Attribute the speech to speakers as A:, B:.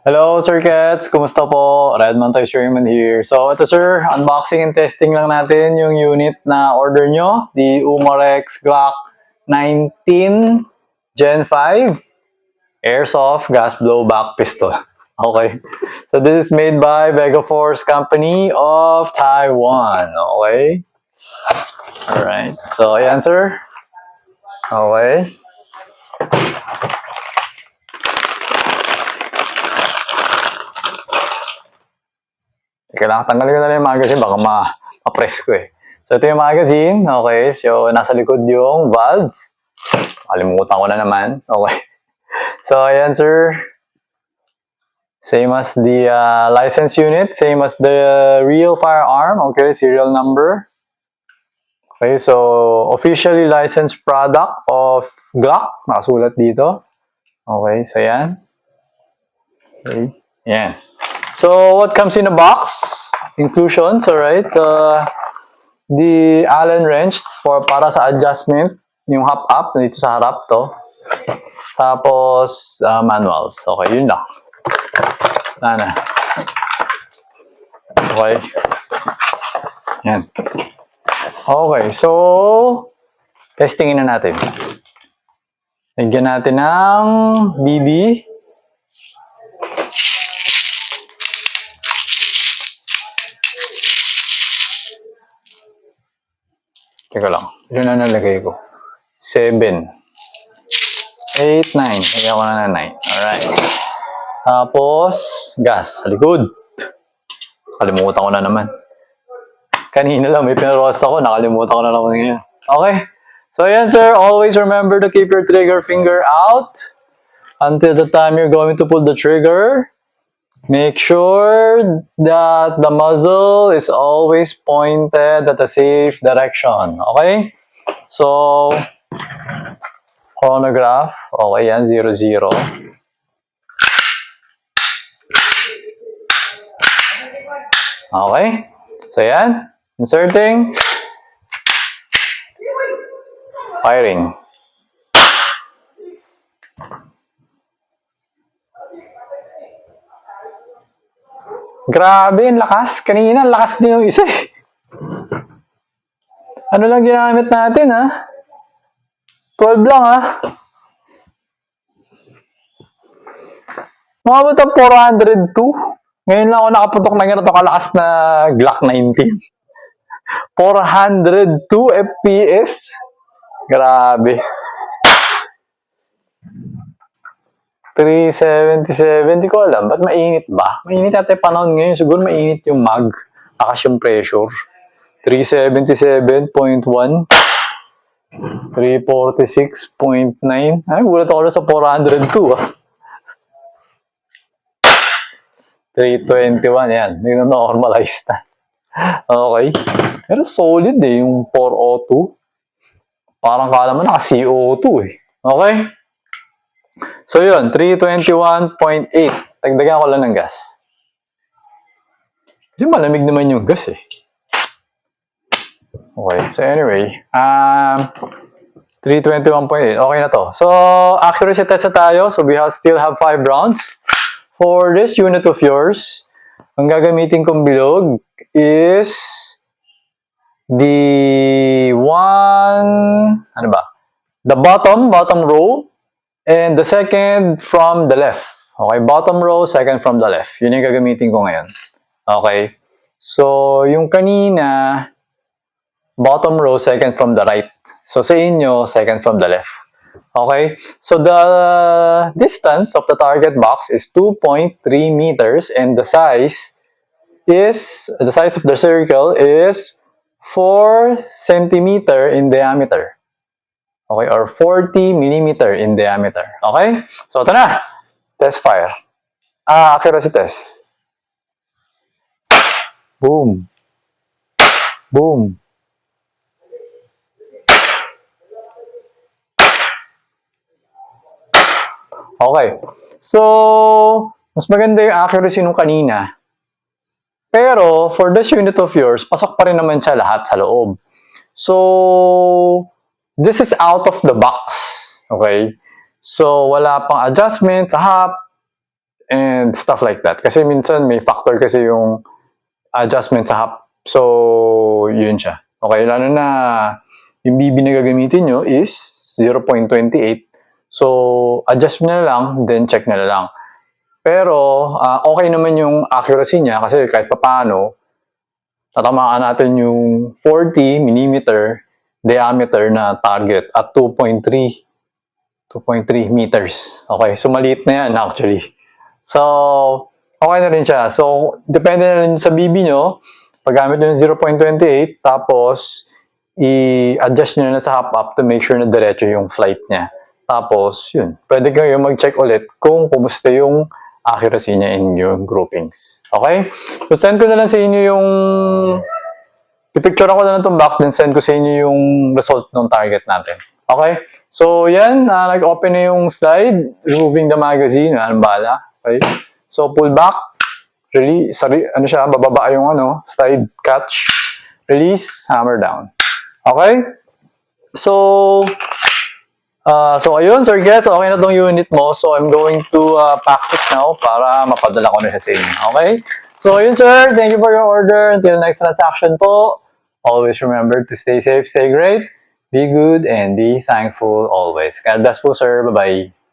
A: Hello, Sir Kets! Kumusta po? Redmond Sherman here. So, ito sir, unboxing and testing lang natin yung unit na order nyo. The Umarex Glock 19 Gen 5 Airsoft Gas Blowback Pistol. Okay. So, this is made by Vegaforce Company of Taiwan. Okay. Alright. So, ayan sir. Okay. Kailangan tanggalin ko na lang yung magazine, baka ma-press ko eh. So, ito yung magazine. Okay. So, nasa likod yung valve. Kalimutan ko na naman. Okay. So, ayan, sir. Same as the license unit. Same as the real firearm. Okay. Serial number. Okay. So, officially licensed product of Glock. Nakasulat dito. Okay. So, ayan. Okay. Ayan. So, what comes in the box? Inclusions, alright. The Allen wrench para sa adjustment, yung hop-up, dito sa harap to. Tapos, manuals. Okay, yun lang. Sana. Okay. Yan. Okay, so, testingin na natin. Lagyan natin ng BB. Teka lang. Ilan na nalagay ko? 7. 8, 9. Lagyan ko na 9. Alright. Tapos, gas. Sa likod. Kalimutan ko na naman. Kanina lang, may pinarosa ko. Nakalimutan ko na naman ngayon. Okay. So, yan sir. Always remember to keep your trigger finger out until the time you're going to pull the trigger. Make sure that the muzzle is always pointed at a safe direction. Okay? So, chronograph. Okay, yan. 0, 0. Okay? So, yan. Inserting. Firing. Grabe, ang lakas. Kanina, ang lakas din yung isa eh. Ano lang ginamit natin, ha? 12 lang, ha? Mabot ang 402. Ngayon lang ako nakaputok na ganito kalakas na Glock 19. 402 FPS. Grabe. 377. Di ko alam. Ba't mainit ba? Mainit natin panahon ngayon. Siguro mainit yung mag. Takas yung pressure. 377.1. 346.9. Ay, gulat ako na sa 402 ah. 321. Yan. Nag-normalize na. Okay. Pero solid eh. Yung 402. Parang kala mo naka-CO2 eh. Okay? So yun, 321.8. Tagdagan ko lang ng gas. Kasi malamig naman yung gas eh. Okay, so anyway, 321.8. Okay na to. So, accuracy test na tayo. So, we still have 5 rounds. For this unit of yours, ang gagamitin kong bilog is the ano ba? The bottom row. And the second from the left. Okay, bottom row, second from the left. Yun yung gagamitin ko ngayon. Okay. So, yung kanina, bottom row, second from the right. So, sa inyo, second from the left. Okay. So, the distance of the target box is 2.3 meters and the size of the circle is 4 centimeter in diameter. Okay, or 40 millimeter in diameter. Okay? So, ito na. Test fire. Accuracy test. Boom. Boom. Okay. So, mas maganda yung accuracy nung kanina. Pero, for this unit of yours, pasok pa rin naman siya lahat sa loob. So, this is out of the box. Okay? So, wala pang adjustment sa hop. and stuff like that. Kasi minsan may factor kasi yung adjustment sa hap. So, yun siya. Okay, lalo na yung BB na gagamitin nyo is 0.28. So, adjust nyo na lang, then check na lang. Pero, okay naman yung accuracy niya kasi kahit papaano, tatamaan natin yung 40 mm diameter na target at 2.3 meters. Okay, so maliit na yan actually. So, okay na rin siya. So, depende na rin sa BB nyo. Paggamit nyo ng 0.28, tapos i-adjust nyo na sa hop-up to make sure na diretso yung flight niya. Tapos, yun. Pwede kayo mag-check ulit kung kumusta yung accuracy niya in yung groupings. Okay? So, send ko na lang sa inyo yung i-picture ako na lang itong box, then send ko sa inyo yung result ng target natin. Okay? So, yan. Nag-open na yung slide. Removing the magazine. Ano bala? Okay? So, pull back. Release. Sorry, ano siya? Bababa yung slide catch. Release. Hammer down. Okay? So, ayun, sir, guys. Okay na tong unit mo. So, I'm going to pack it now para mapadala ko na siya sa inyo. Okay? So, ayun, sir. Thank you for your order. Until next transaction po. Always remember to stay safe, stay great, be good, and be thankful always. God bless po, sir. Bye-bye.